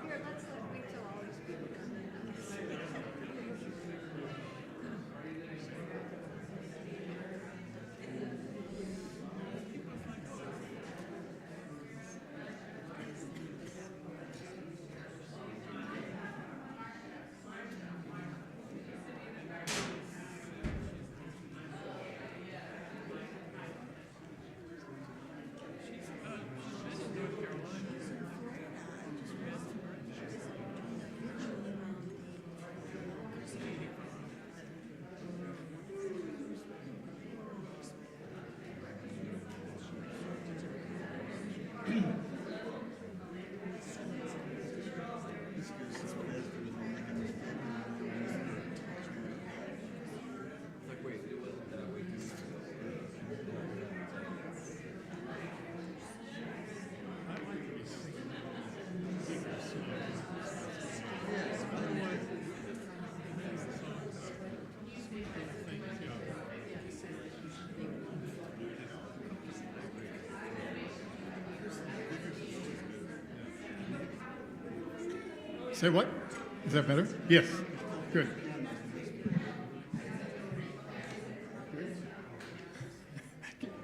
Here, let's wait till all these people come in. Say what? Is that better? Yes. Good.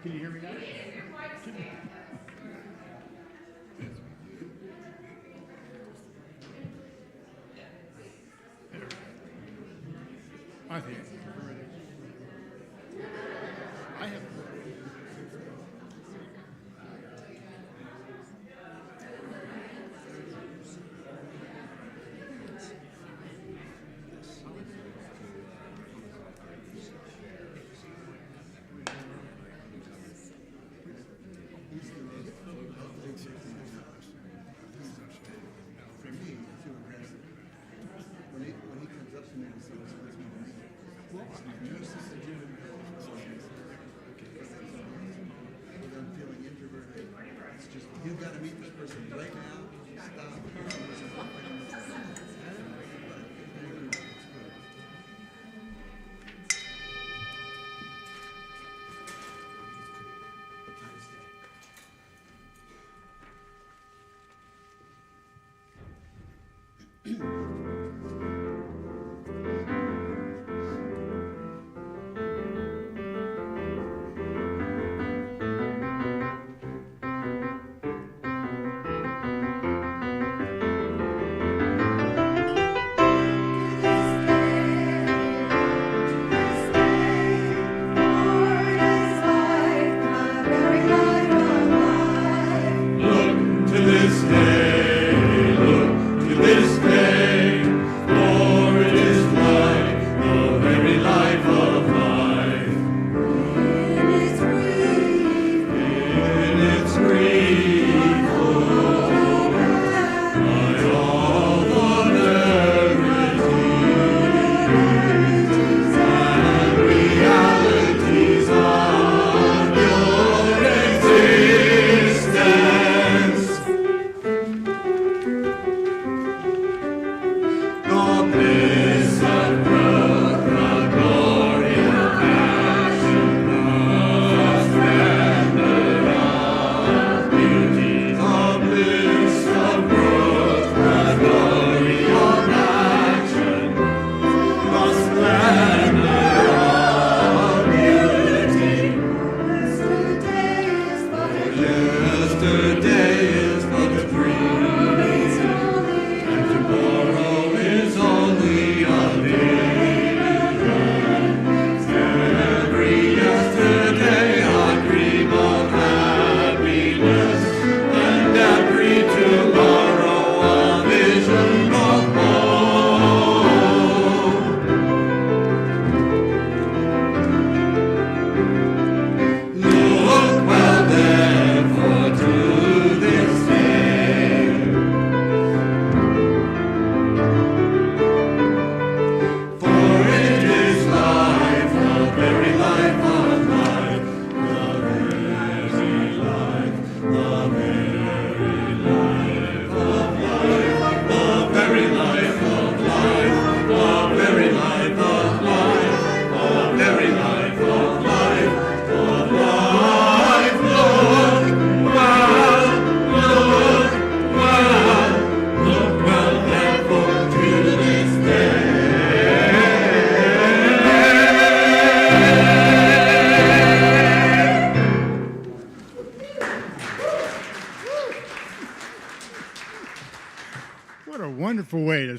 Can you hear me now? I think. I have. When he comes up to me and says, "What's my name?" When I'm feeling introverted, it's just you've got to meet this person right now. Stop. Look to this day,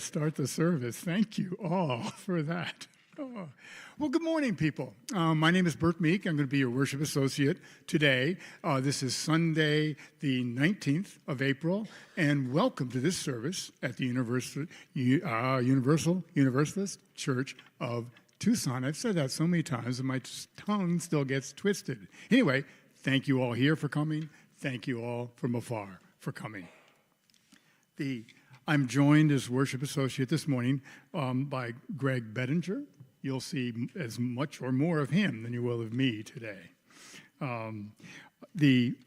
to start the service. Thank you all for that. Oh. Well, good morning, people. My name is Bert Meek. I'm going to be your worship associate today. This is Sunday, the 19th of April, and welcome to this service at the Universalist Church of Tucson. I've said that so many times that my tongue still gets twisted. Anyway, thank you all here for coming. Thank you all from afar for coming. I'm joined as worship associate this morning by Greg Bettinger. You'll see as much or more of him than you will of me today.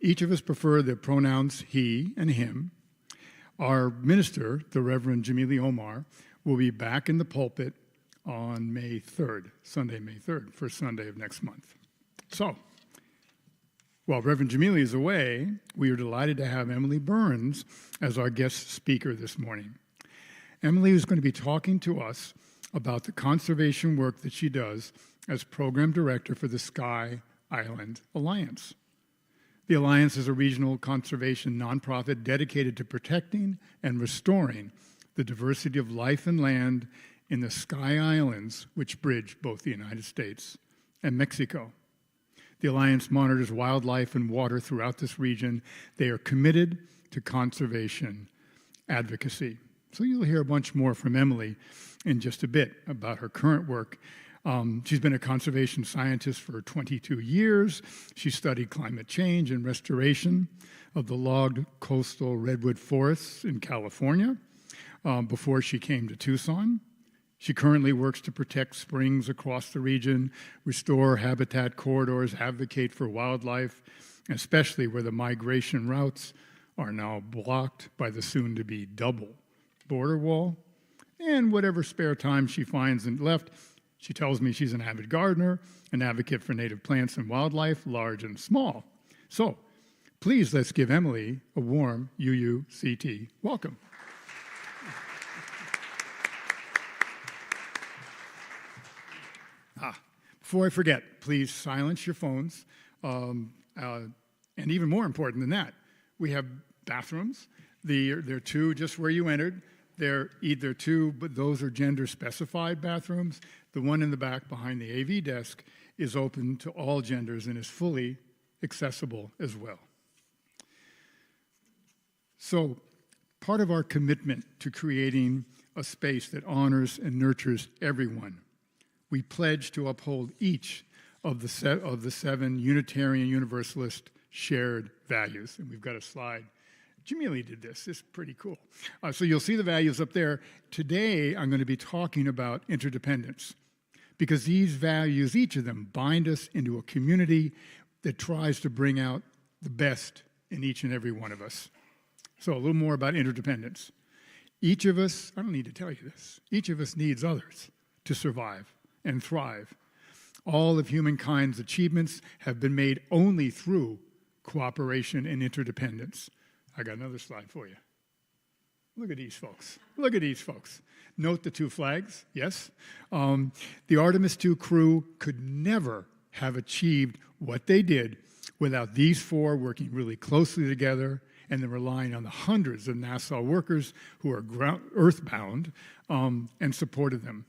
Each of us prefer the pronouns he and him. Our minister, the Reverend Jamili Omar, will be back in the pulpit on May 3rd, Sunday, May 3rd, first Sunday of next month. So, while Reverend Jamili is away, we are delighted to have Emily Burns as our guest speaker this morning. Emily is going to be talking to us about the conservation work that she does as program director for the Sky Island Alliance. The Alliance is a regional conservation nonprofit dedicated to protecting and restoring the diversity of life and land in the Sky Islands, which bridge both the United States and Mexico. The Alliance monitors wildlife and water throughout this region. They are committed to conservation advocacy. So you'll hear a bunch more from Emily in just a bit about her current work. She's been a conservation scientist for 22 years. She studied climate change and restoration of the logged coastal redwood forests in California before she came to Tucson. She currently works to protect springs across the region, restore habitat corridors, advocate for wildlife, especially where the migration routes are now blocked by the soon-to-be double border wall. And whatever spare time she finds and left, she tells me she's an avid gardener, an advocate for native plants and wildlife, large and small. So please let's give Emily a warm UUCT welcome. Before I forget, please silence your phones. And even more important than that, we have bathrooms. There are two just where you entered. They're either two, but those are gender-specified bathrooms. The one in the back behind the AV desk is open to all genders and is fully accessible as well. So part of our commitment to creating a space that honors and nurtures everyone, we pledge to uphold each of the seven Unitarian Universalist shared values. And we've got a slide. Jamili did this. This is pretty cool. So you'll see the values up there. Today, I'm going to be talking about interdependence because these values, each of them, bind us into a community that tries to bring out the best in each and every one of us. So a little more about interdependence. Each of us, I don't need to tell you this, each of us needs others to survive and thrive. All of humankind's achievements have been made only through cooperation and interdependence. I got another slide for you. Look at these folks. Look at these folks. Note the two flags, yes? The Artemis II crew could never have achieved what they did without these four working really closely together and then relying on the hundreds of NASA workers who are earthbound and supported them.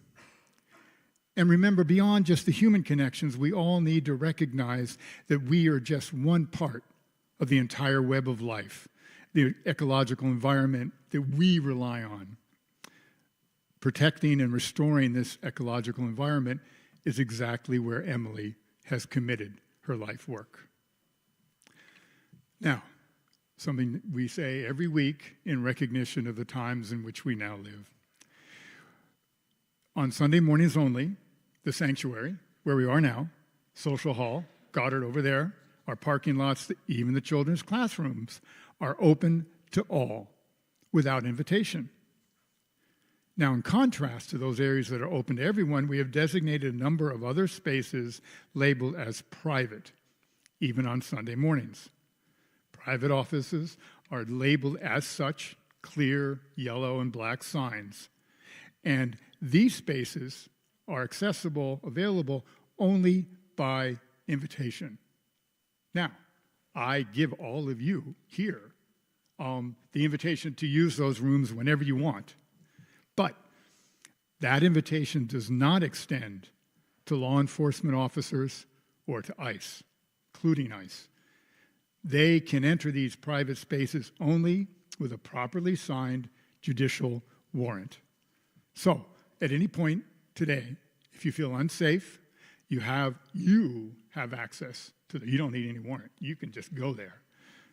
And remember, beyond just the human connections, we all need to recognize that we are just one part of the entire web of life, the ecological environment that we rely on. Protecting and restoring this ecological environment is exactly where Emily has committed her life work. Now, something we say every week in recognition of the times in which we now live. On Sunday mornings only, the sanctuary, where we are now, social hall, Goddard over there, our parking lots, even the children's classrooms are open to all without invitation. Now, in contrast to those areas that are open to everyone, we have designated a number of other spaces labeled as private, even on Sunday mornings. Private offices are labeled as such, clear yellow and black signs. And these spaces are accessible, available only by invitation. Now, I give all of you here the invitation to use those rooms whenever you want. But that invitation does not extend to law enforcement officers or to ICE, including ICE. They can enter these private spaces only with a properly signed judicial warrant. So, at any point today, if you feel unsafe, you have access to you don't need any warrant. You can just go there.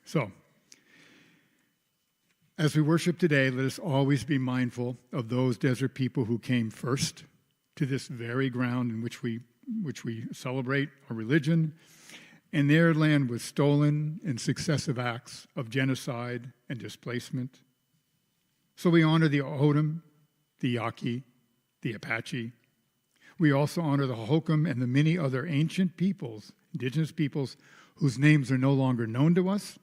So, as we worship today, let us always be mindful of those desert people who came first to this very ground in which we celebrate our religion, and their land was stolen in successive acts of genocide and displacement. So we honor the O'odham, the Yaqui, the Apache. We also honor the Hohokam and the many other ancient peoples, indigenous peoples, whose names are no longer known to us.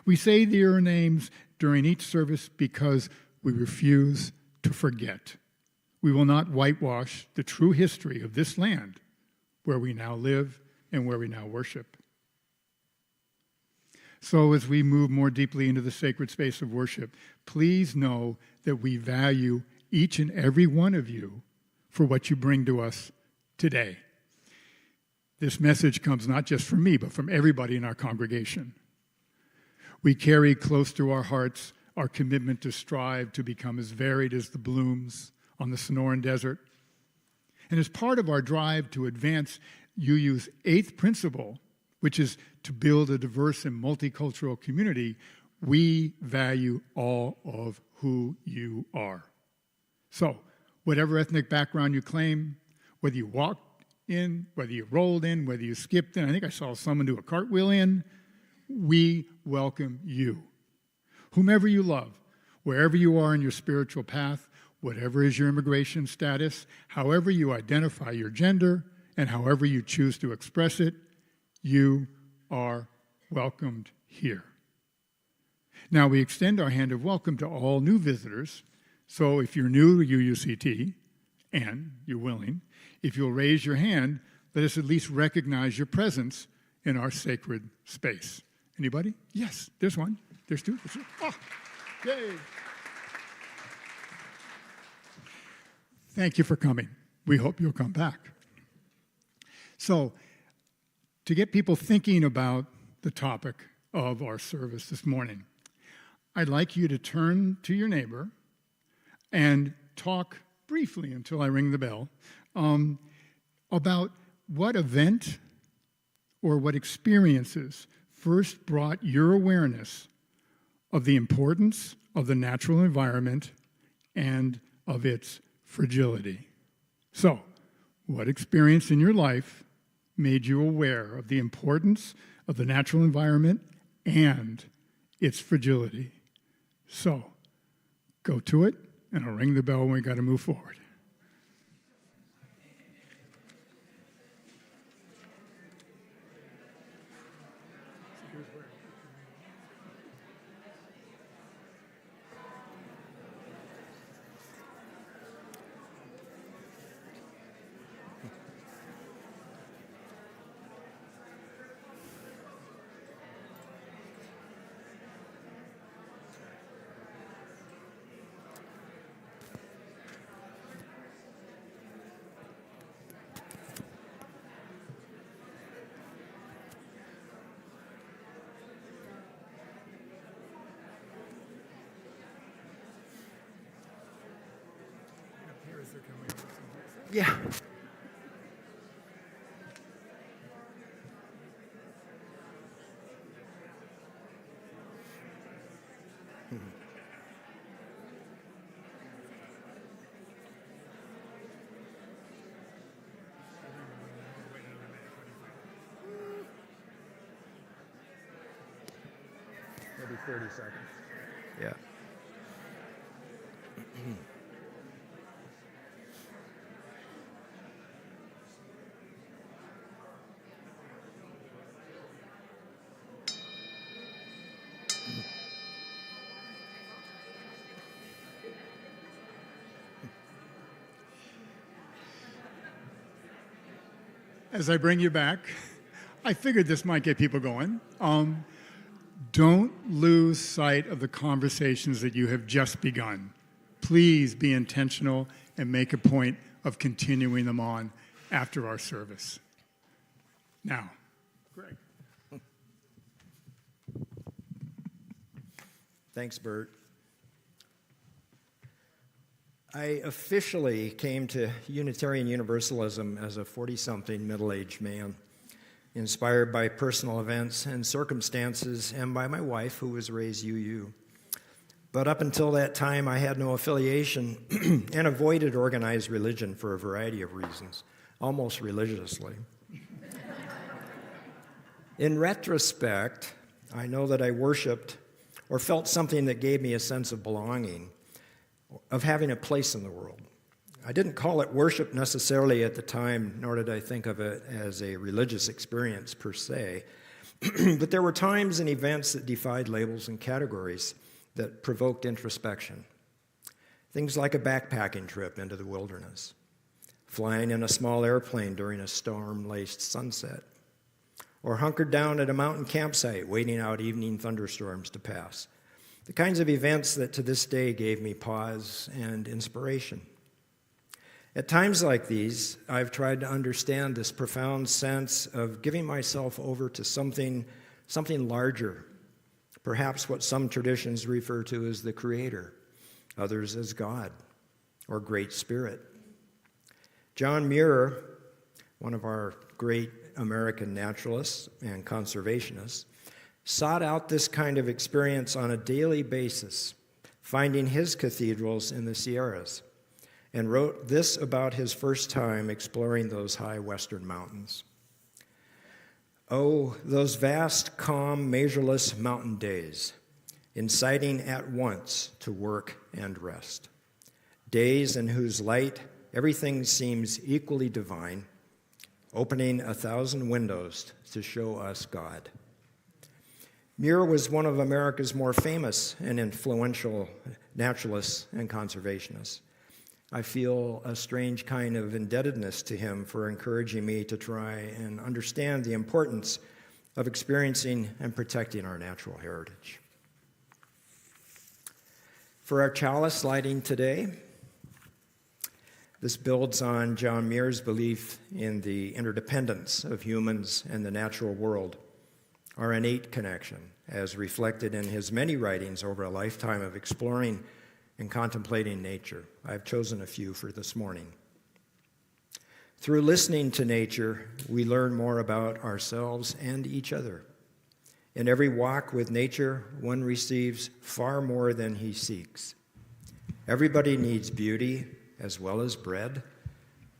We say their names during each service because we refuse to forget. We will not whitewash the true history of this land where we now live and where we now worship. So as we move more deeply into the sacred space of worship, please know that we value each and every one of you for what you bring to us today. This message comes not just from me, but from everybody in our congregation. We carry close to our hearts our commitment to strive to become as varied as the blooms on the Sonoran Desert. And as part of our drive to advance UU's 8th principle, which is to build a diverse and multicultural community, we value all of who you are. So, whatever ethnic background you claim, whether you walked in, whether you rolled in, whether you skipped in, I think I saw someone do a cartwheel in, we welcome you. Whomever you love, wherever you are in your spiritual path, whatever is your immigration status, however you identify your gender, and however you choose to express it, you are welcomed here. Now, we extend our hand of welcome to all new visitors. So if you're new to UUCT, and you're willing, if you'll raise your hand, let us at least recognize your presence in our sacred space. Anybody? Yes, there's one. There's two. There's two. Oh, yay. Thank you for coming. We hope you'll come back. So, to get people thinking about the topic of our service this morning, I'd like you to turn to your neighbor and talk briefly until I ring the bell about what event or what experiences first brought your awareness of the importance of the natural environment and of its fragility. So, what experience in your life made you aware of the importance of the natural environment and its fragility? So, go to it, and I'll ring the bell when we got to move forward. Yeah. Maybe 30 seconds. Yeah. As I bring you back, I figured this might get people going. Don't lose sight of the conversations that you have just begun. please be intentional and make a point of continuing them on after our service. Now, Greg. Thanks, Bert. I officially came to Unitarian Universalism as a 40-something middle-aged man, inspired by personal events and circumstances and by my wife, who was raised UU. But up until that time, I had no affiliation and avoided organized religion for a variety of reasons, almost religiously. In retrospect, I know that I worshiped or felt something that gave me a sense of belonging, of having a place in the world. I didn't call it worship necessarily at the time, nor did I think of it as a religious experience per se, but there were times and events that defied labels and categories that provoked introspection. Things like a backpacking trip into the wilderness, flying in a small airplane during a storm-laced sunset, or hunkered down at a mountain campsite waiting out evening thunderstorms to pass. The kinds of events that to this day gave me pause and inspiration. At times like these, I've tried to understand this profound sense of giving myself over to something larger, perhaps what some traditions refer to as the Creator, others as God or Great Spirit. John Muir, one of our great American naturalists and conservationists, sought out this kind of experience on a daily basis, finding his cathedrals in the Sierras, and wrote this about his first time exploring those high western mountains. Oh, those vast, calm, measureless mountain days, inciting at once to work and rest. Days in whose light everything seems equally divine, opening 1,000 windows to show us God. Muir was one of America's more famous and influential naturalists and conservationists. I feel a strange kind of indebtedness to him for encouraging me to try and understand the importance of experiencing and protecting our natural heritage. For our chalice lighting today, this builds on John Muir's belief in the interdependence of humans and the natural world, our innate connection, as reflected in his many writings over a lifetime of exploring and contemplating nature. I've chosen a few for this morning. Through listening to nature, we learn more about ourselves and each other. In every walk with nature, one receives far more than he seeks. Everybody needs beauty as well as bread,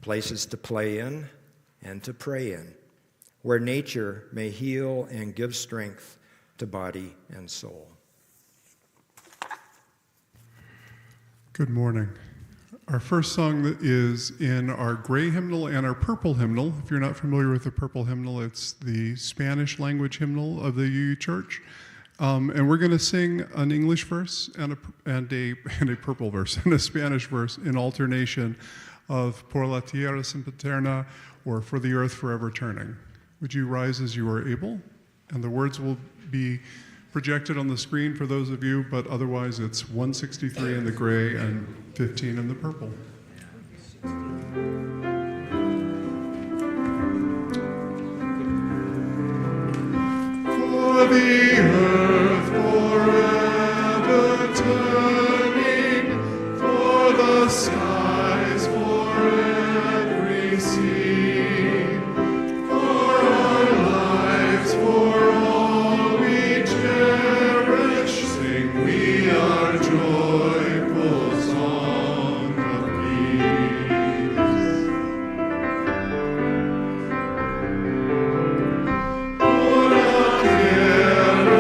places to play in and to pray in, where nature may heal and give strength to body and soul. Good morning. Our first song is in our gray hymnal and our purple hymnal. If you're not familiar with the purple hymnal, it's the Spanish language hymnal of the UU Church. And we're going to sing an English verse and a purple verse and a Spanish verse in alternation of Por la tierra sempiterna, or For the Earth Forever Turning. Would you rise as you are able? And the words will be projected on the screen for those of you, but otherwise it's 163 in the gray and 15 in the purple. For the earth forever turning, for the skies for every sea, for our lives, for all we cherish, sing we our joyful song of peace. Por la tierra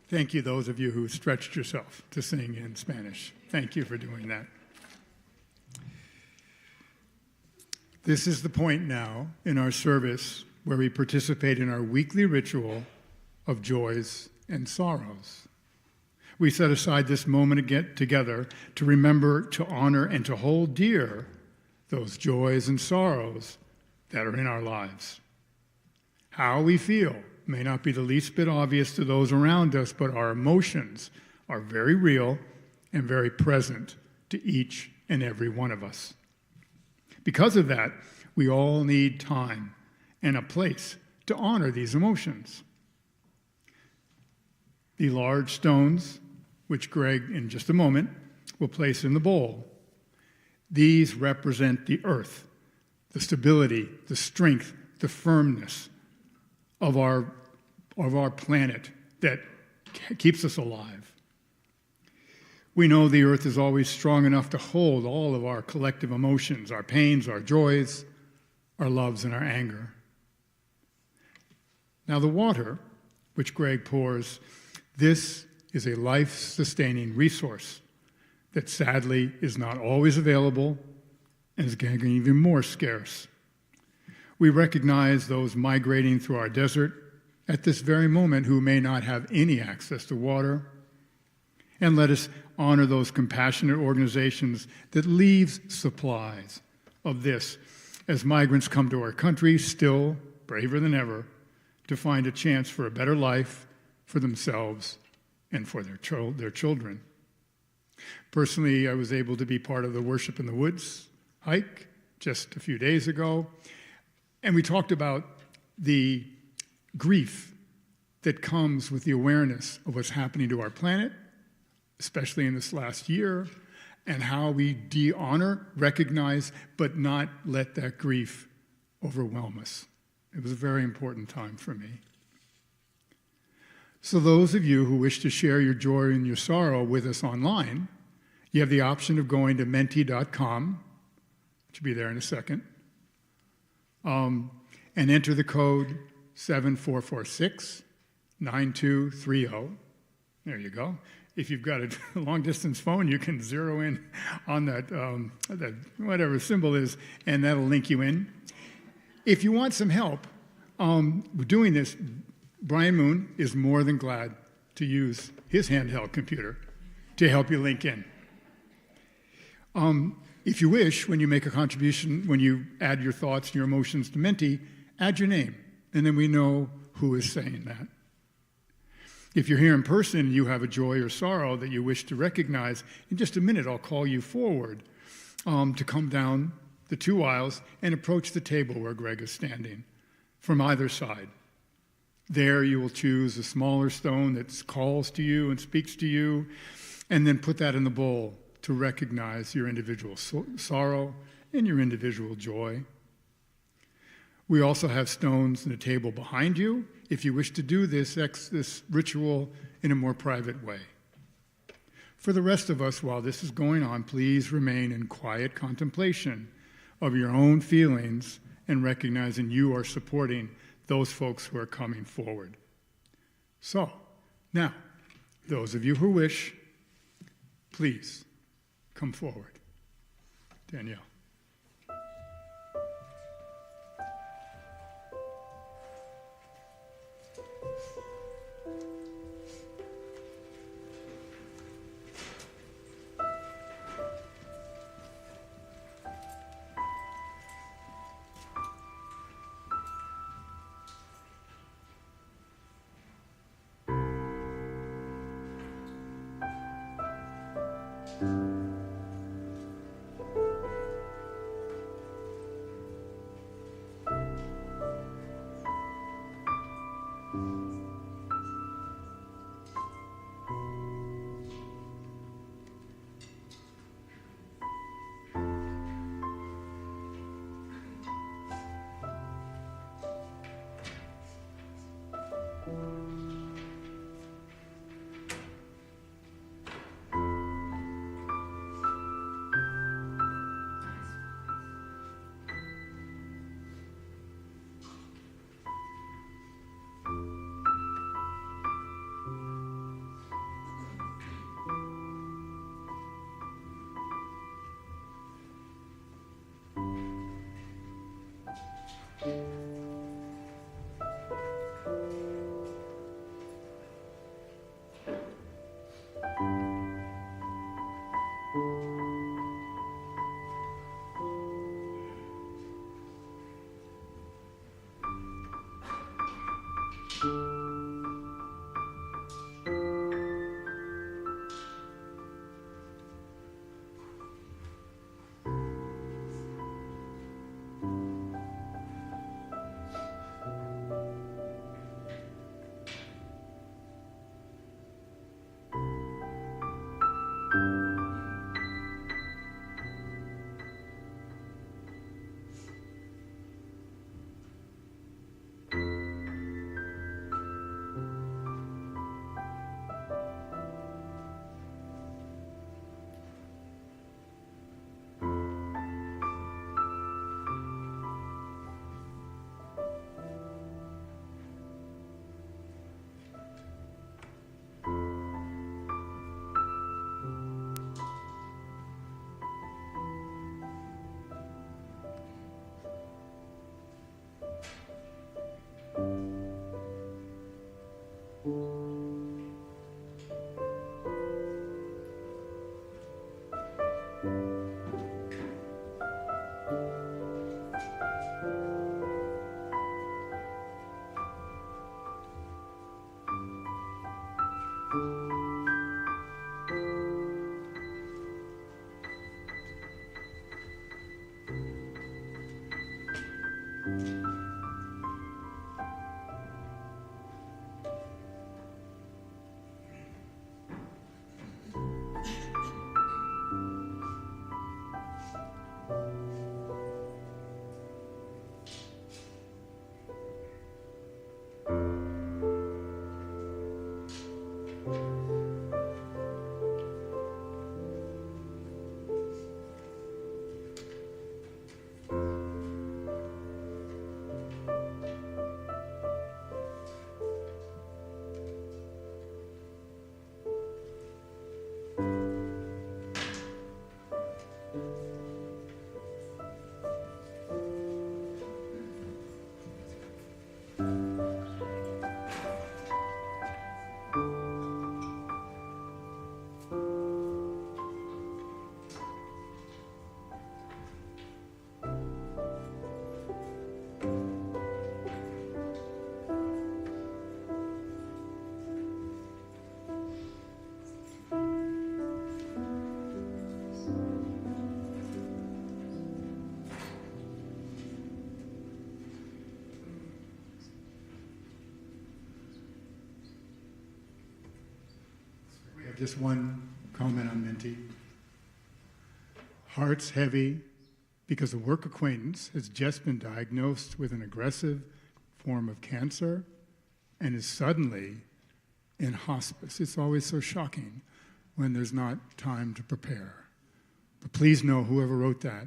Thank you, those of you who stretched yourself to sing in Spanish. Thank you for doing that. This is the point now in our service where we participate in our weekly ritual of joys and sorrows. We set aside this moment again together to remember, to honor, and to hold dear those joys and sorrows that are in our lives. How we feel may not be the least bit obvious to those around us, but our emotions are very real and very present to each and every one of us. Because of that, we all need time and a place to honor these emotions. The large stones, which Greg in just a moment will place in the bowl, these represent the earth, the stability, the strength, the firmness of our planet that keeps us alive. We know the earth is always strong enough to hold all of our collective emotions, our pains, our joys, our loves, and our anger. Now the water, which Greg pours, this is a life-sustaining resource that sadly is not always available and is getting even more scarce. We recognize those migrating through our desert at this very moment who may not have any access to water. And let us honor those compassionate organizations that leave supplies of this as migrants come to our country, still braver than ever, to find a chance for a better life for themselves and for their children. Personally, I was able to be part of the Worship in the Woods hike just a few days ago, and we talked about the grief that comes with the awareness of what's happening to our planet, especially in this last year, and how we de-honor, recognize, but not let that grief overwhelm us. It was a very important time for me. So those of you who wish to share your joy and your sorrow with us online, you have the option of going to menti.com, which will be there in a second, and enter the code 7446-9230. There you go. If you've got a long-distance phone, you can zero in on that whatever symbol is, and that'll link you in. If you want some help doing this, Brian Moon is more than glad to use his handheld computer to help you link in. If you wish, when you make a contribution, when you add your thoughts and your emotions to Menti, add your name, and then we know who is saying that. If you're here in person and you have a joy or sorrow that you wish to recognize, in just a minute I'll call you forward to come down the two aisles and approach the table where Greg is standing from either side. There you will choose a smaller stone that calls to you and speaks to you, and then put that in the bowl to recognize your individual sorrow and your individual joy. We also have stones in the table behind you if you wish to do this ritual in a more private way. For the rest of us, while this is going on, please remain in quiet contemplation of your own feelings and recognizing you are supporting those folks who are coming forward. So, now, those of you who wish, please come forward. Danielle. just one comment on Minty. Heart's heavy because a work acquaintance has just been diagnosed with an aggressive form of cancer and is suddenly in hospice. It's always so shocking when there's not time to prepare. But please know, whoever wrote that,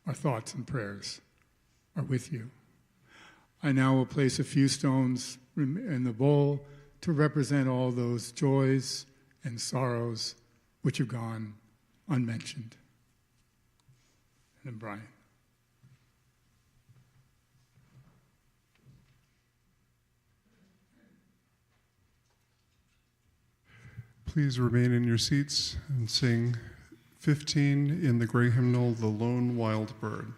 our thoughts and prayers are with you. I now will place a few stones in the bowl to represent all those joys and sorrows which have gone unmentioned. And then Brian. Please remain in your seats and sing 15 in the gray hymnal, The Lone Wild Bird.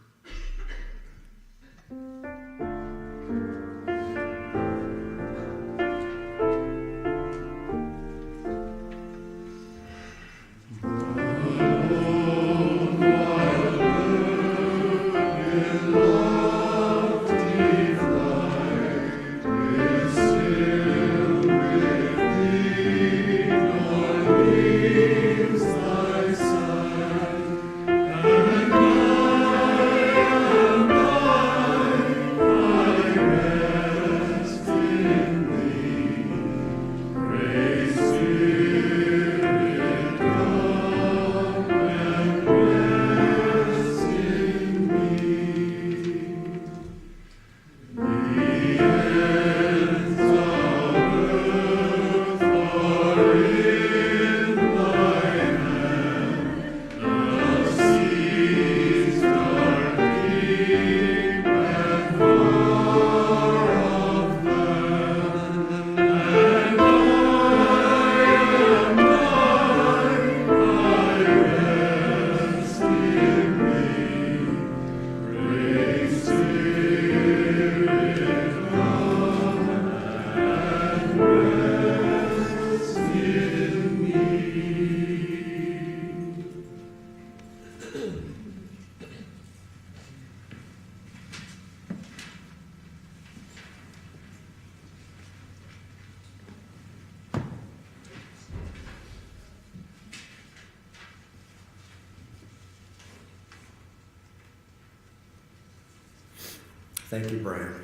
Thank you, Brian.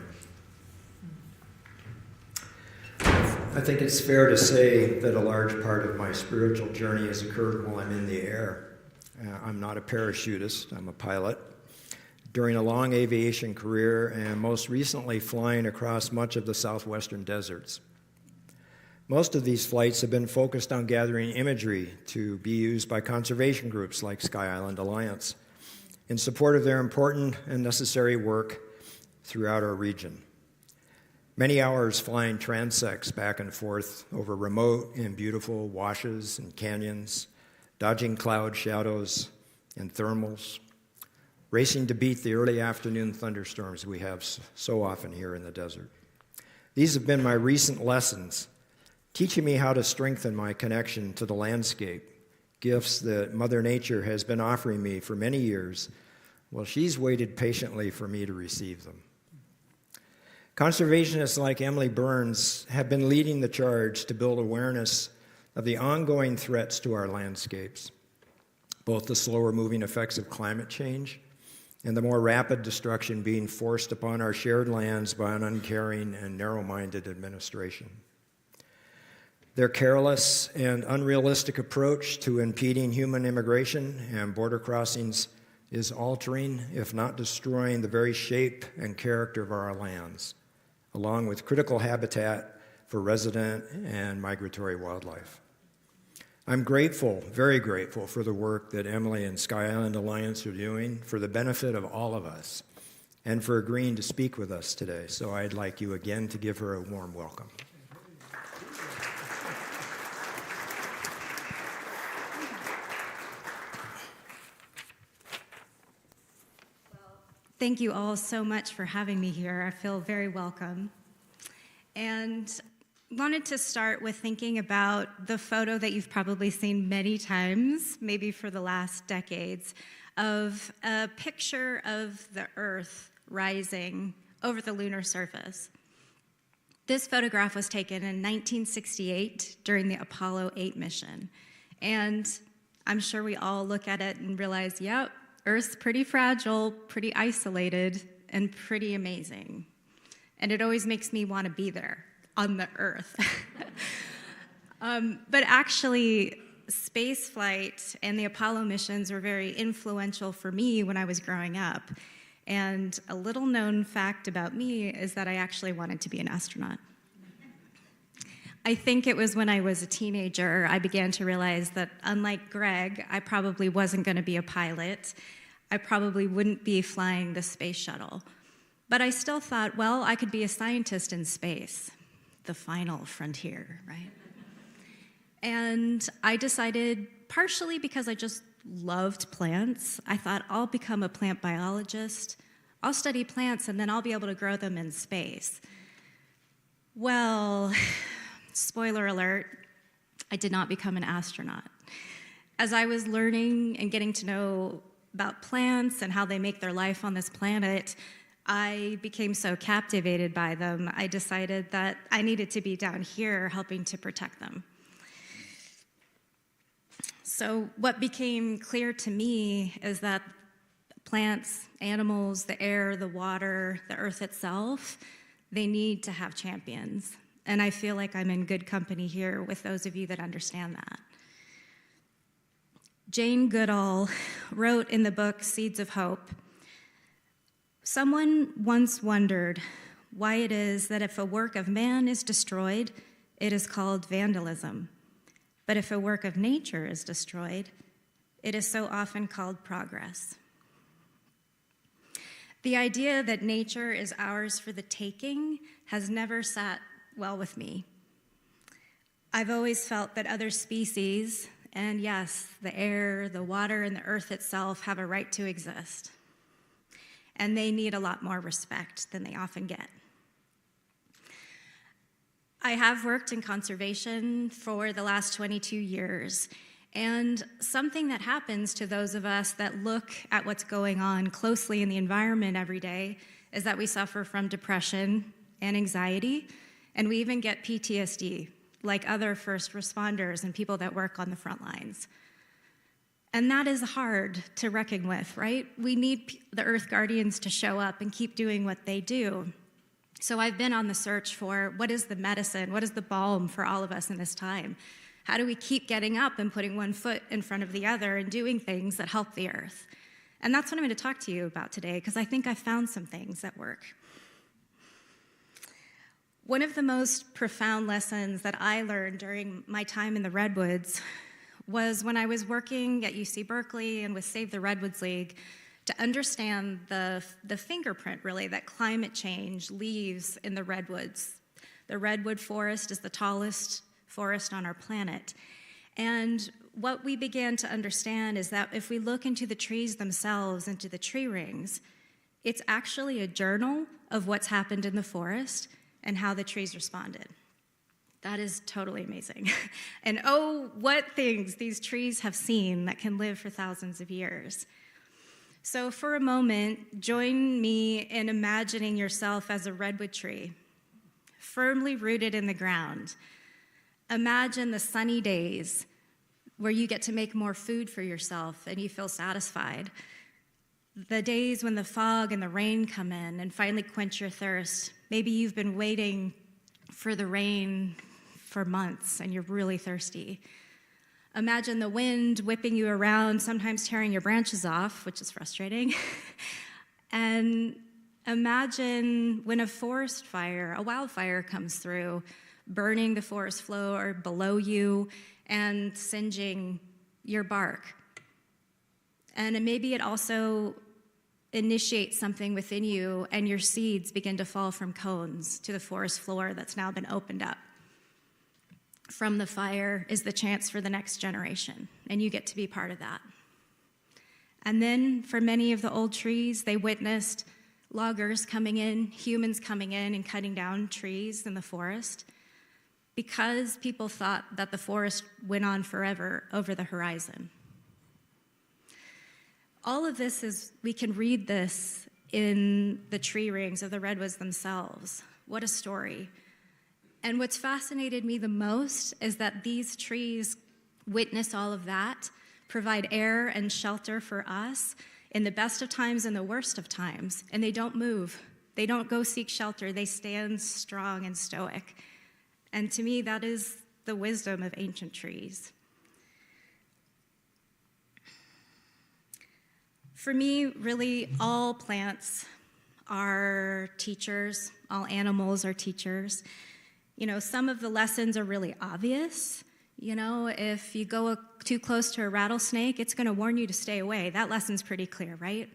I think it's fair to say that a large part of my spiritual journey has occurred while I'm in the air. I'm not a parachutist, I'm a pilot. During a long aviation career, and most recently flying across much of the southwestern deserts. Most of these flights have been focused on gathering imagery to be used by conservation groups like Sky Island Alliance in support of their important and necessary work throughout our region. Many hours flying transects back and forth over remote and beautiful washes and canyons, dodging cloud shadows and thermals, racing to beat the early afternoon thunderstorms we have so often here in the desert. These have been my recent lessons, teaching me how to strengthen my connection to the landscape, gifts that Mother Nature has been offering me for many years, while she's waited patiently for me to receive them. Conservationists like Emily Burns have been leading the charge to build awareness of the ongoing threats to our landscapes, both the slower moving effects of climate change and the more rapid destruction being forced upon our shared lands by an uncaring and narrow-minded administration. Their careless and unrealistic approach to impeding human immigration and border crossings is altering, if not destroying, the very shape and character of our lands, along with critical habitat for resident and migratory wildlife. I'm grateful, very grateful, for the work that Emily and Sky Island Alliance are doing for the benefit of all of us and for agreeing to speak with us today. So I'd like you again to give her a warm welcome. Thank you all so much for having me here. I feel very welcome. And wanted to start with thinking about the photo that you've probably seen many times, maybe for the last decades, of a picture of the Earth rising over the lunar surface. This photograph was taken in 1968 during the Apollo 8 mission. And I'm sure we all look at it and realize, yep, Earth's pretty fragile, pretty isolated, and pretty amazing. And it always makes me want to be there on the Earth. But actually, space flight and the Apollo missions were very influential for me when I was growing up. And a little known fact about me is that I actually wanted to be an astronaut. I think it was when I was a teenager, I began to realize that unlike Greg, I probably wasn't going to be a pilot. I probably wouldn't be flying the space shuttle. But I still thought, well, I could be a scientist in space, the final frontier, right? And I decided, partially because I just loved plants, I thought I'll become a plant biologist. I'll study plants and then I'll be able to grow them in space. Well, spoiler alert, I did not become an astronaut. As I was learning and getting to know about plants and how they make their life on this planet, I became so captivated by them, I decided that I needed to be down here helping to protect them. So what became clear to me is that plants, animals, the air, the water, the earth itself, they need to have champions. And I feel like I'm in good company here with those of you that understand that. Jane Goodall wrote in the book Seeds of Hope, "Someone once wondered why it is that if a work of man is destroyed, it is called vandalism. But if a work of nature is destroyed, it is so often called progress." The idea that nature is ours for the taking has never sat well with me. I've always felt that other species, and yes, the air, the water, and the earth itself have a right to exist. And they need a lot more respect than they often get. I have worked in conservation for the last 22 years, and something that happens to those of us that look at what's going on closely in the environment every day is that we suffer from depression and anxiety, and we even get PTSD, like other first responders and people that work on the front lines. And that is hard to reckon with, right? We need the Earth Guardians to show up and keep doing what they do. So I've been on the search for what is the medicine, what is the balm for all of us in this time? How do we keep getting up and putting one foot in front of the other and doing things that help the earth? And that's what I'm going to talk to you about today, because I think I found some things that work. One of the most profound lessons that I learned during my time in the Redwoods was when I was working at UC Berkeley and with Save the Redwoods League to understand the fingerprint, really, that climate change leaves in the redwoods. The redwood forest is the tallest forest on our planet. And what we began to understand is that if we look into the trees themselves, into the tree rings, it's actually a journal of what's happened in the forest and how the trees responded. That is totally amazing. And oh, what things these trees have seen that can live for thousands of years. So for a moment, join me in imagining yourself as a redwood tree, firmly rooted in the ground. Imagine the sunny days where you get to make more food for yourself and you feel satisfied. The days when the fog and the rain come in and finally quench your thirst. Maybe you've been waiting for the rain for months and you're really thirsty. Imagine the wind whipping you around, sometimes tearing your branches off, which is frustrating. And imagine when a forest fire, a wildfire comes through, burning the forest floor below you and singeing your bark. And maybe it also initiates something within you and your seeds begin to fall from cones to the forest floor that's now been opened up. From the fire is the chance for the next generation, and you get to be part of that. And then for many of the old trees, they witnessed loggers coming in, humans coming in and cutting down trees in the forest because people thought that the forest went on forever over the horizon. All of this is, we can read this in the tree rings of the redwoods themselves. What a story. And what's fascinated me the most is that these trees witness all of that, provide air and shelter for us in the best of times and the worst of times, and they don't move. They don't go seek shelter. They stand strong and stoic. And to me, that is the wisdom of ancient trees. For me, really, all plants are teachers. All animals are teachers. You know, some of the lessons are really obvious. You know, if you go too close to a rattlesnake, it's going to warn you to stay away. That lesson's pretty clear, right?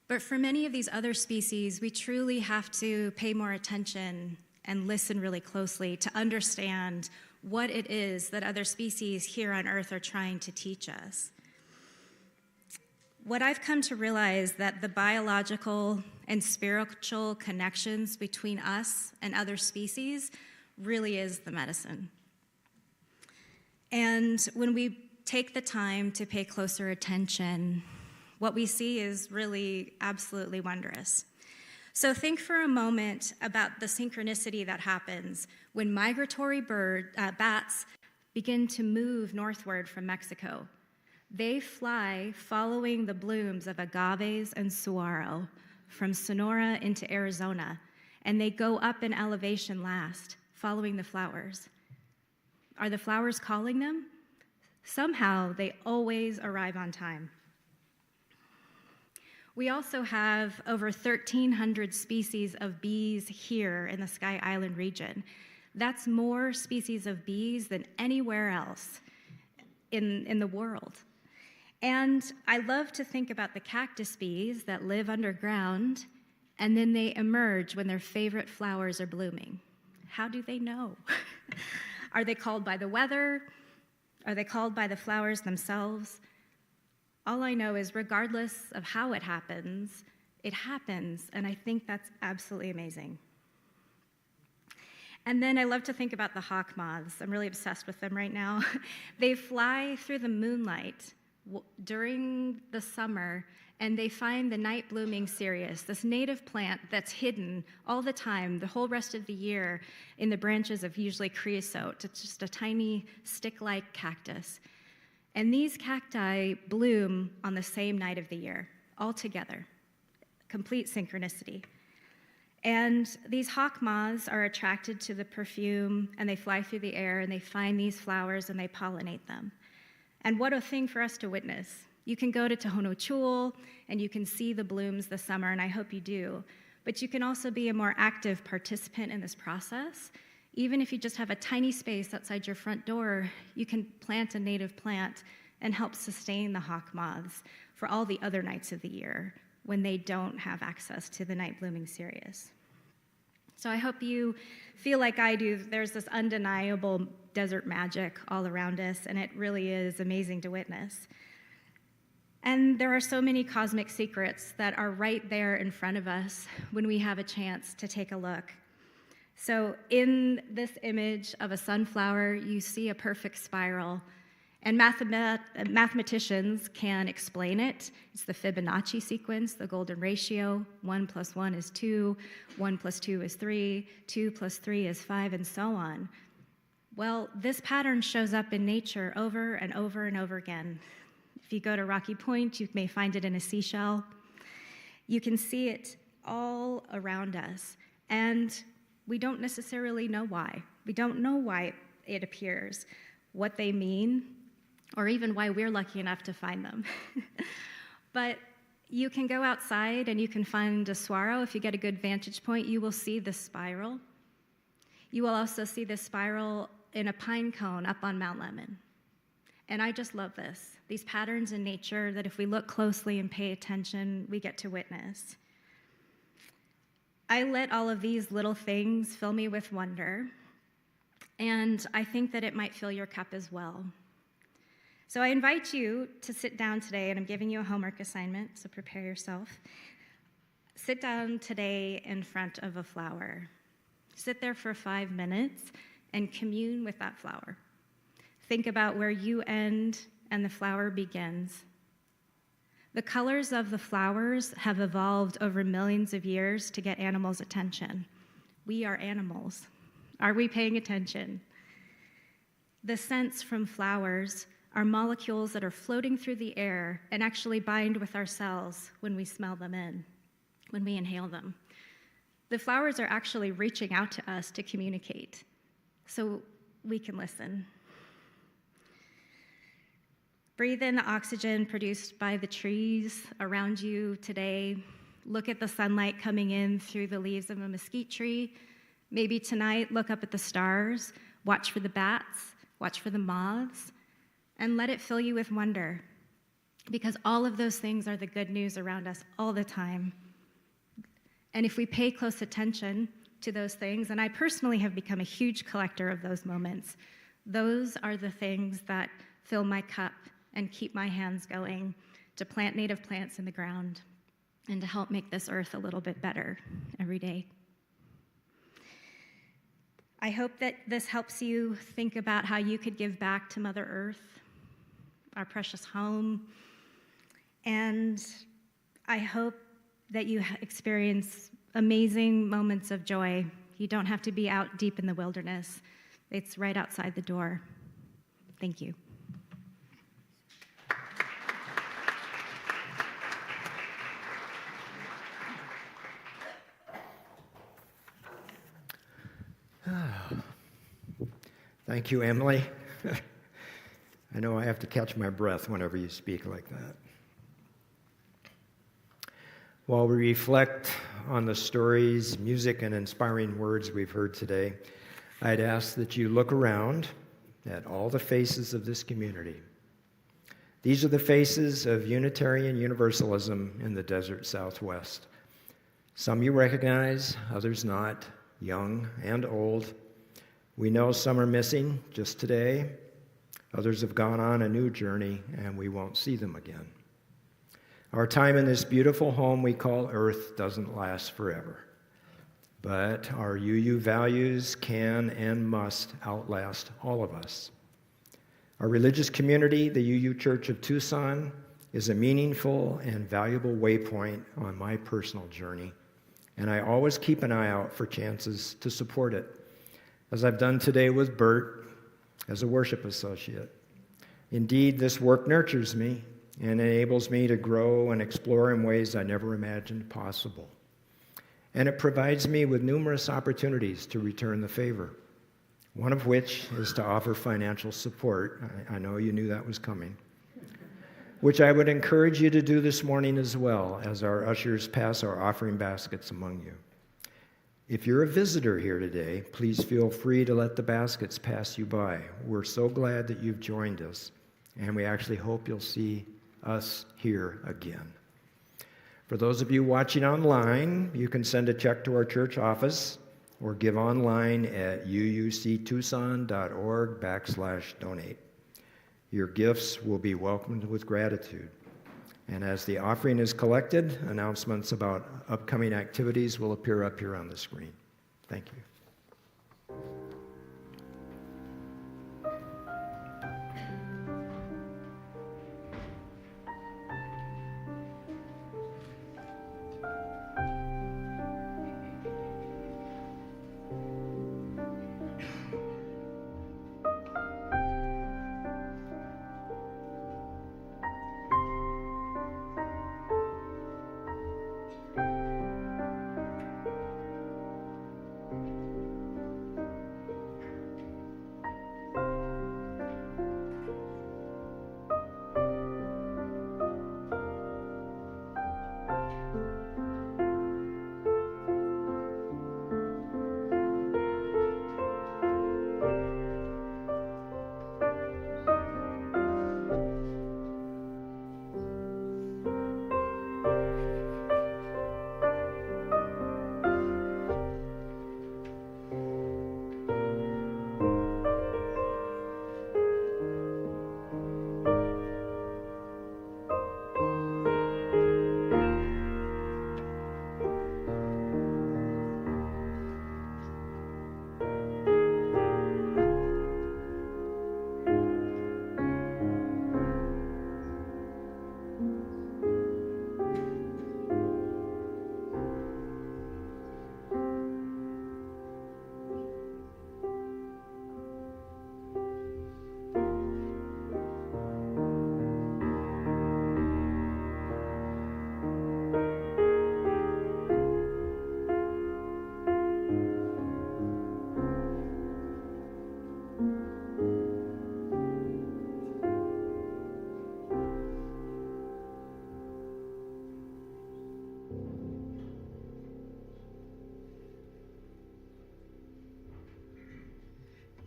But for many of these other species, we truly have to pay more attention and listen really closely to understand what it is that other species here on Earth are trying to teach us. What I've come to realize that the biological and spiritual connections between us and other species really is the medicine. And when we take the time to pay closer attention, what we see is really absolutely wondrous. So think for a moment about the synchronicity that happens when migratory bats begin to move northward from Mexico. They fly following the blooms of agaves and saguaro from Sonora into Arizona, and they go up in elevation last, following the flowers. Are the flowers calling them? Somehow, they always arrive on time. We also have over 1,300 species of bees here in the Sky Island region. That's more species of bees than anywhere else in the world. And I love to think about the cactus bees that live underground, and then they emerge when their favorite flowers are blooming. How do they know? Are they called by the weather? Are they called by the flowers themselves? All I know is regardless of how it happens, and I think that's absolutely amazing. And then I love to think about the hawk moths. I'm really obsessed with them right now. They fly through the moonlight during the summer, and they find the night blooming cereus, this native plant that's hidden all the time, the whole rest of the year, in the branches of usually creosote. It's just a tiny stick-like cactus. And these cacti bloom on the same night of the year, all together. Complete synchronicity. And these hawk moths are attracted to the perfume, and they fly through the air, and they find these flowers, and they pollinate them. And what a thing for us to witness. You can go to Tohono Chul, and you can see the blooms this summer, and I hope you do. But you can also be a more active participant in this process. Even if you just have a tiny space outside your front door, you can plant a native plant and help sustain the hawk moths for all the other nights of the year when they don't have access to the night blooming cereus. So I hope you feel like I do. There's this undeniable desert magic all around us, and it really is amazing to witness. And there are so many cosmic secrets that are right there in front of us when we have a chance to take a look. So in this image of a sunflower, you see a perfect spiral. And mathematicians can explain it. It's the Fibonacci sequence, the golden ratio. 1 + 1 is 2, 1 + 2 is 3, 2 + 3 is 5, and so on. Well, this pattern shows up in nature over and over and over again. If you go to Rocky Point, you may find it in a seashell. You can see it all around us, and we don't necessarily know why. We don't know why it appears, what they mean, or even why we're lucky enough to find them. But you can go outside and you can find a saguaro. If you get a good vantage point, you will see the spiral. You will also see the spiral in a pine cone up on Mount Lemmon. And I just love this, these patterns in nature that if we look closely and pay attention, we get to witness. I let all of these little things fill me with wonder, and I think that it might fill your cup as well. So I invite you to sit down today, and I'm giving you a homework assignment, so prepare yourself. Sit down today in front of a flower. Sit there for 5 minutes and commune with that flower. Think about where you end and the flower begins. The colors of the flowers have evolved over millions of years to get animals' attention. We are animals. Are we paying attention? The scents from flowers are molecules that are floating through the air and actually bind with our cells when we smell them in, when we inhale them. The flowers are actually reaching out to us to communicate, so we can listen. Breathe in the oxygen produced by the trees around you today. Look at the sunlight coming in through the leaves of a mesquite tree. Maybe tonight, look up at the stars, watch for the bats, watch for the moths, and let it fill you with wonder, because all of those things are the good news around us all the time. And if we pay close attention to those things, and I personally have become a huge collector of those moments, those are the things that fill my cup and keep my hands going to plant native plants in the ground and to help make this earth a little bit better every day. I hope that this helps you think about how you could give back to Mother Earth, our precious home, and I hope that you experience amazing moments of joy. You don't have to be out deep in the wilderness. It's right outside the door. Thank you. Thank you, Emily. I know I have to catch my breath whenever you speak like that. While we reflect on the stories, music, and inspiring words we've heard today, I'd ask that you look around at all the faces of this community. These are the faces of Unitarian Universalism in the desert Southwest. Some you recognize, others not, young and old. We know some are missing just today. Others have gone on a new journey, and we won't see them again. Our time in this beautiful home we call Earth doesn't last forever. But our UU values can and must outlast all of us. Our religious community, the UU Church of Tucson, is a meaningful and valuable waypoint on my personal journey, and I always keep an eye out for chances to support it, as I've done today with Bert as a worship associate. Indeed, this work nurtures me and enables me to grow and explore in ways I never imagined possible. And it provides me with numerous opportunities to return the favor, one of which is to offer financial support. I know you knew that was coming, which I would encourage you to do this morning as well, as our ushers pass our offering baskets among you. If you're a visitor here today, please feel free to let the baskets pass you by. We're so glad that you've joined us, and we actually hope you'll see us here again. For those of you watching online, you can send a check to our church office or give online at uuctucson.org/donate. Your gifts will be welcomed with gratitude. And as the offering is collected, announcements about upcoming activities will appear up here on the screen. Thank you.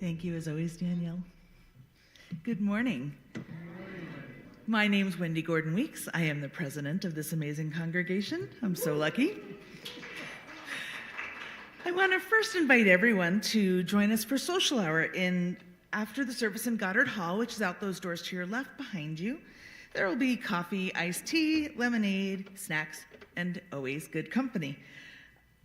Thank you, as always, Danielle. Good morning. My name's Wendy Gordon Weeks. I am the president of this amazing congregation. I'm so lucky. I want to first invite everyone to join us for social hour after the service in Goddard Hall, which is out those doors to your left behind you. There will be coffee, iced tea, lemonade, snacks, and always good company.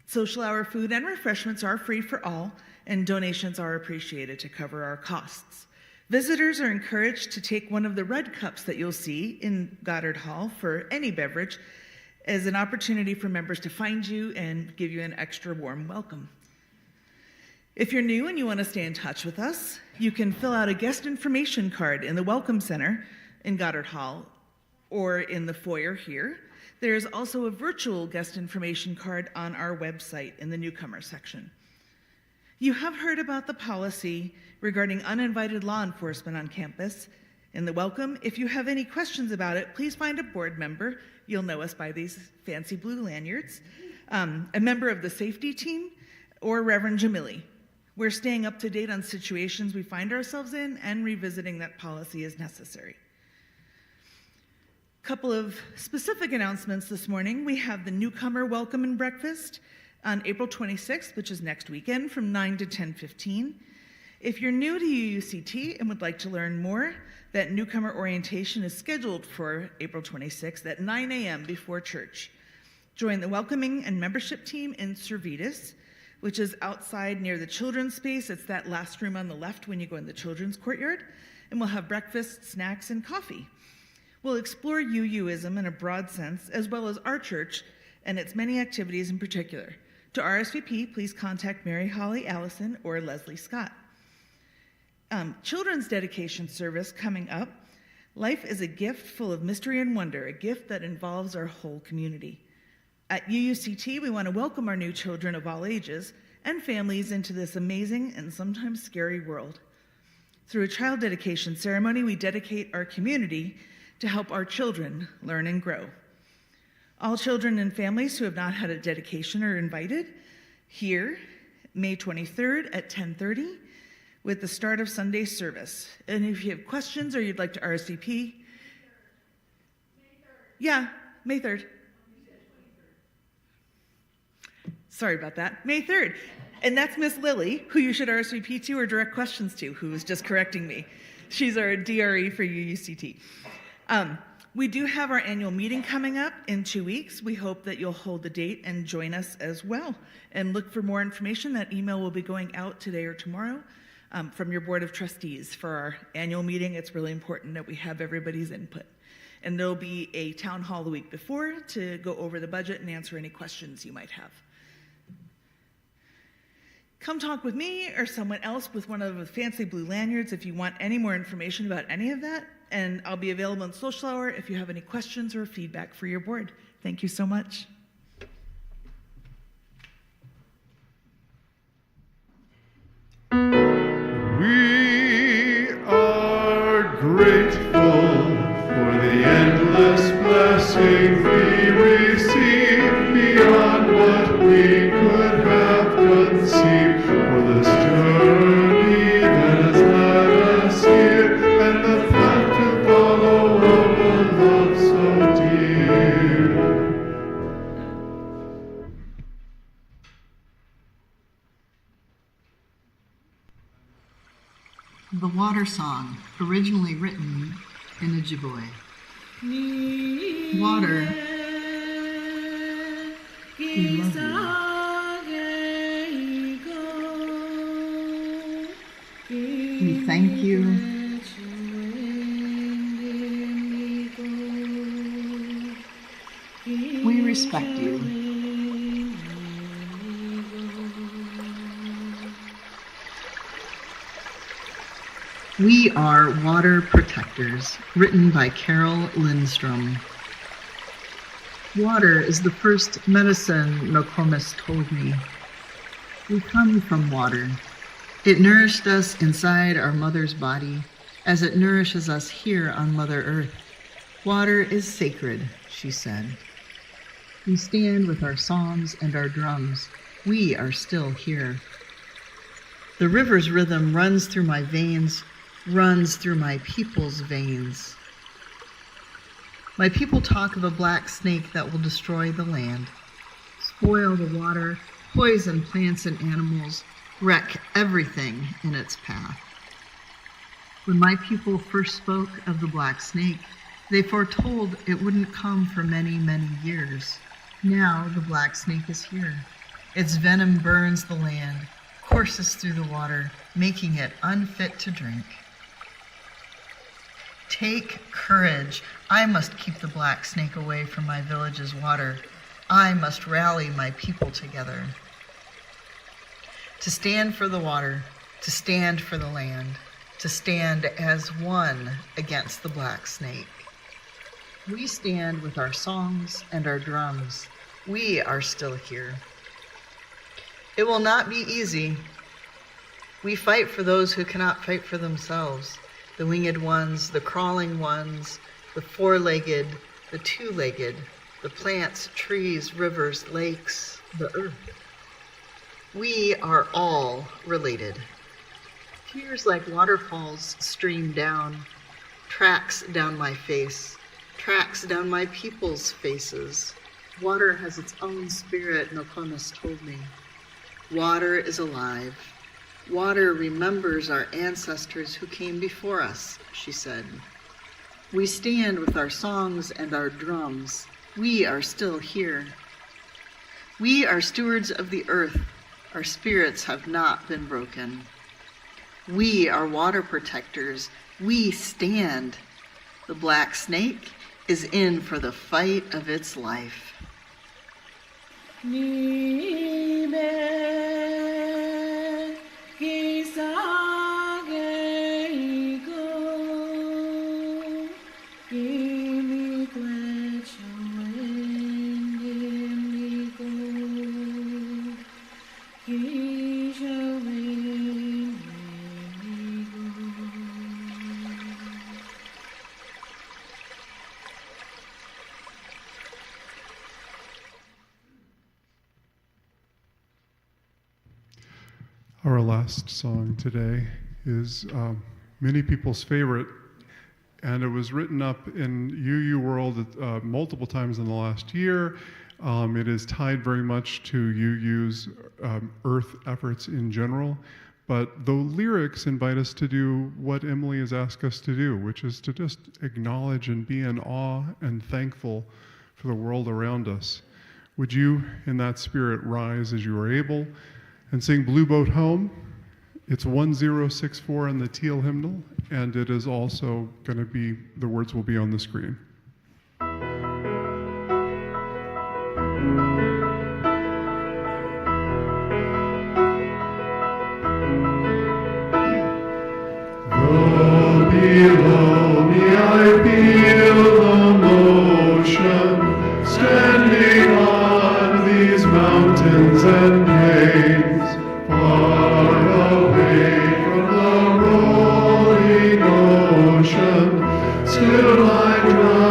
Social hour food and refreshments are free for all, and donations are appreciated to cover our costs. Visitors are encouraged to take one of the red cups that you'll see in Goddard Hall for any beverage as an opportunity for members to find you and give you an extra warm welcome. If you're new and you want to stay in touch with us, you can fill out a guest information card in the Welcome Center in Goddard Hall or in the foyer here. There's also a virtual guest information card on our website in the newcomer section. You have heard about the policy regarding uninvited law enforcement on campus in the welcome. If you have any questions about it, please find a board member. You'll know us by these fancy blue lanyards, a member of the safety team, or Reverend Jamili. We're staying up to date on situations we find ourselves in and revisiting that policy as necessary. Couple of specific announcements this morning. We have the newcomer welcome and breakfast on April 26th, which is next weekend, from 9 to 10:15. If you're new to UUCT and would like to learn more, that newcomer orientation is scheduled for April 26th at 9 a.m. before church. Join the welcoming and membership team in Servetus, which is outside near the children's space. It's that last room on the left when you go in the children's courtyard, and we'll have breakfast, snacks, and coffee. We'll explore UUism in a broad sense, as well as our church and its many activities in particular. To RSVP, please contact Mary Holly Allison or Leslie Scott. Children's dedication service coming up. Life is a gift full of mystery and wonder, a gift that involves our whole community. At UUCT, we want to welcome our new children of all ages and families into this amazing and sometimes scary world. Through a child dedication ceremony, we dedicate our community to help our children learn and grow. All children and families who have not had a dedication are invited here, May 23rd at 10:30, with the start of Sunday service. And if you have questions or you'd like to RSVP, yeah, May 3rd. Sorry about that, May 3rd. And that's Miss Lily, who you should RSVP to or direct questions to, who was just correcting me. She's our DRE for UUCT. We do have our annual meeting coming up in 2 weeks. We hope that you'll hold the date and join us as well. And look for more information. That email will be going out today or tomorrow from your Board of Trustees for our annual meeting. It's really important that we have everybody's input. And there'll be a town hall the week before to go over the budget and answer any questions you might have. Come talk with me or someone else with one of the fancy blue lanyards if you want any more information about any of that. And I'll be available in social hour if you have any questions or feedback for your board. Thank you so much. We are grateful for the endless blessing we receive beyond what we could have conceived, for this journey that has led us here and the path to follow of a love so dear. The Water Song, originally written in Ojibwe. Water, we love you. We thank you. We respect you. We are Water Protectors, written by Carol Lindstrom. Water is the first medicine, Nokomis told me. We come from water. It nourished us inside our mother's body, as it nourishes us here on Mother Earth. Water is sacred, she said. We stand with our songs and our drums. We are still here. The river's rhythm runs through my veins, runs through my people's veins. My people talk of a black snake that will destroy the land, spoil the water, poison plants and animals, wreck everything in its path. When my people first spoke of the black snake, they foretold it wouldn't come for many, many years. Now the black snake is here. Its venom burns the land, courses through the water, making it unfit to drink. Take courage. I must keep the black snake away from my village's water. I must rally my people together. To stand for the water, to stand for the land, to stand as one against the black snake. We stand with our songs and our drums. We are still here. It will not be easy. We fight for those who cannot fight for themselves. The winged ones, the crawling ones, the four-legged, the two-legged, the plants, trees, rivers, lakes, the earth. We are all related. Tears like waterfalls stream down, tracks down my face, tracks down my people's faces. Water has its own spirit, Nokomis told me. Water is alive. Water remembers our ancestors who came before us, she said. We stand with our songs and our drums. We are still here. We are stewards of the earth. Our spirits have not been broken. We are water protectors. We stand. The black snake is in for the fight of its life. Our last song today is many people's favorite, and it was written up in UU World multiple times in the last year. It is tied very much to UU's Earth efforts in general, but the lyrics invite us to do what Emily has asked us to do, which is to just acknowledge and be in awe and thankful for the world around us. Would you, in that spirit, rise as you are able and sing Blue Boat Home? It's 1064 in the Teal hymnal, and it is also going to be, the words will be on the screen. Though below me I feel the motion, standing on these mountains and plains, far away from the rolling ocean, still I drive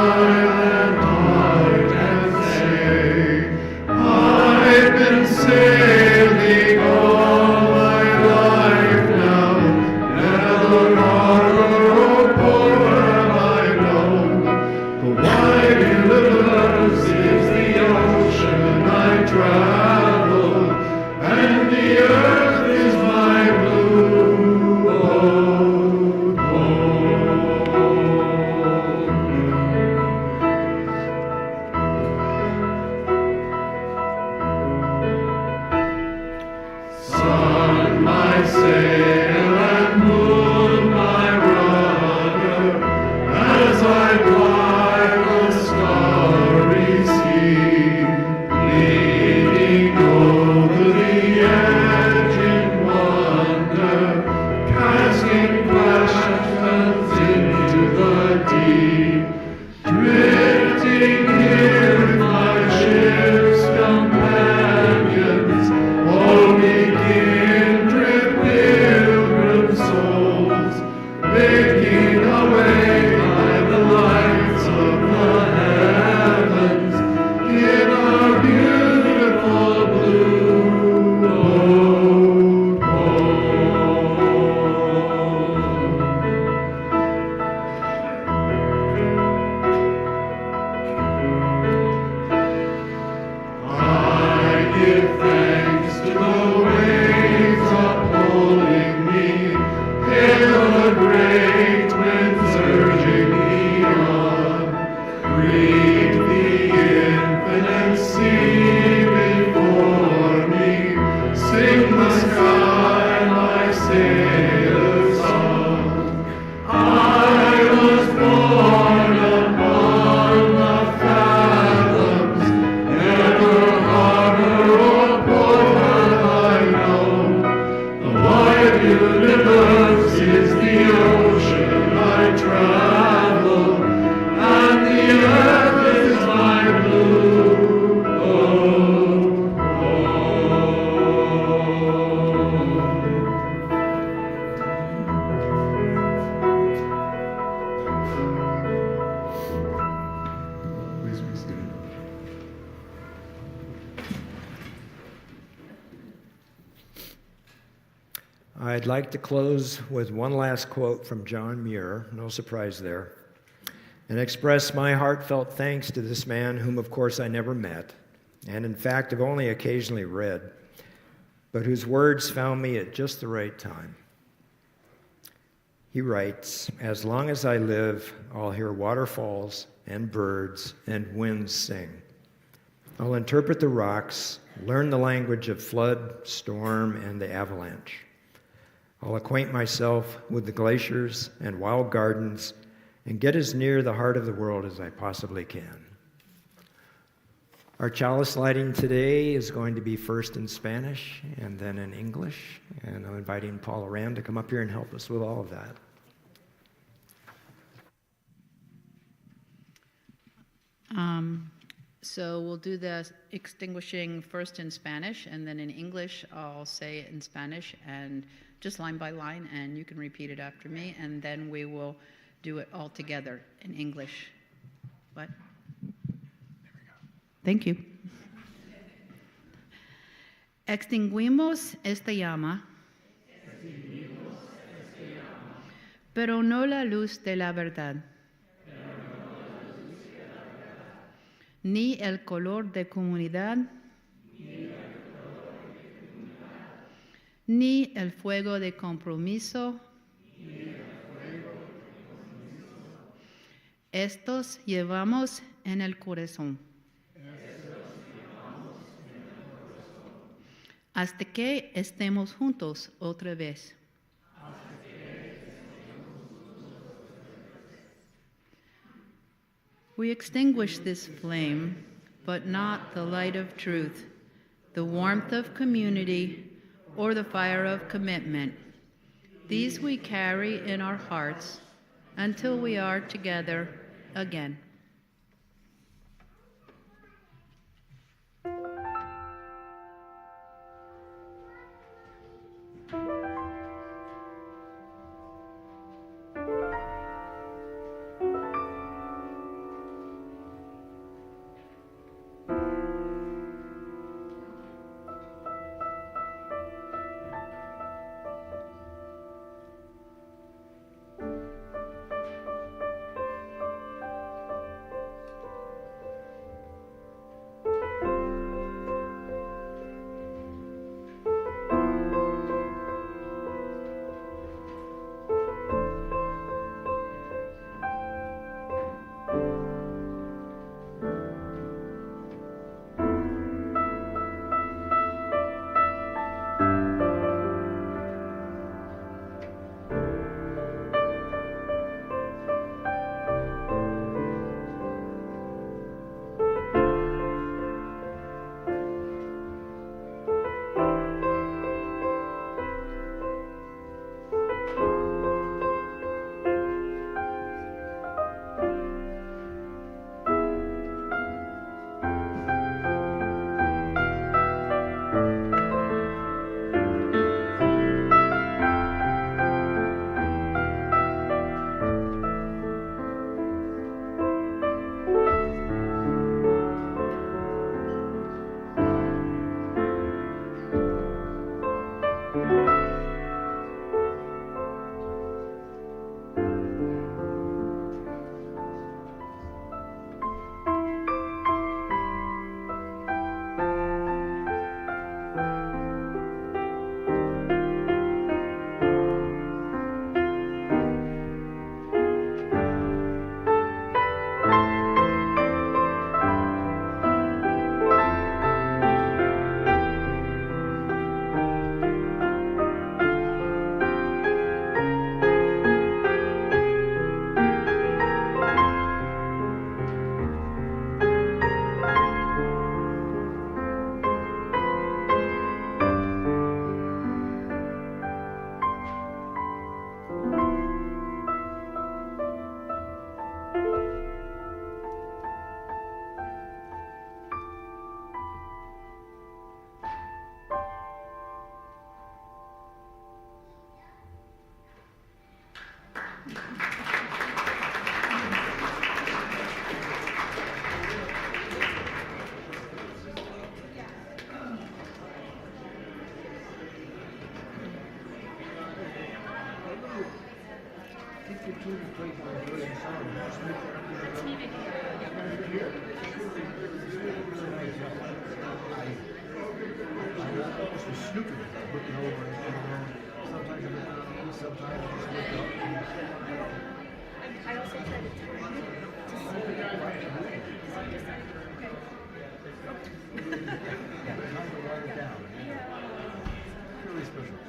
Sing the sky my sailor song. I was born upon the fathoms, never harbor or port have I known. The wide universe is the ocean I travel, and the earth is my blue home. Please be seated. I'd like to close with one last quote from John Muir, no surprise there, and express my heartfelt thanks to this man, whom of course I never met, and in fact have only occasionally read, but whose words found me at just the right time. He writes, "As long as I live, I'll hear waterfalls and birds and winds sing. I'll interpret the rocks, learn the language of flood, storm, and the avalanche. I'll acquaint myself with the glaciers and wild gardens and get as near the heart of the world as I possibly can." Our chalice lighting today is going to be first in Spanish and then in English, and I'm inviting Paul Rand to come up here and help us with all of that. So we'll do the extinguishing first in Spanish, and then in English I'll say it in Spanish, and just line by line, and you can repeat it after me, and then we will do it all together in English. What? Thank you. Extinguimos esta llama, pero no la luz de la verdad, ni el color de comunidad, ni el fuego de compromiso. Estos llevamos en el corazón. Hasta que estemos juntos otra vez. We extinguish this flame, but not the light of truth, the warmth of community, or the fire of commitment. These we carry in our hearts until we are together again. I also tried to turn it to see. Really special.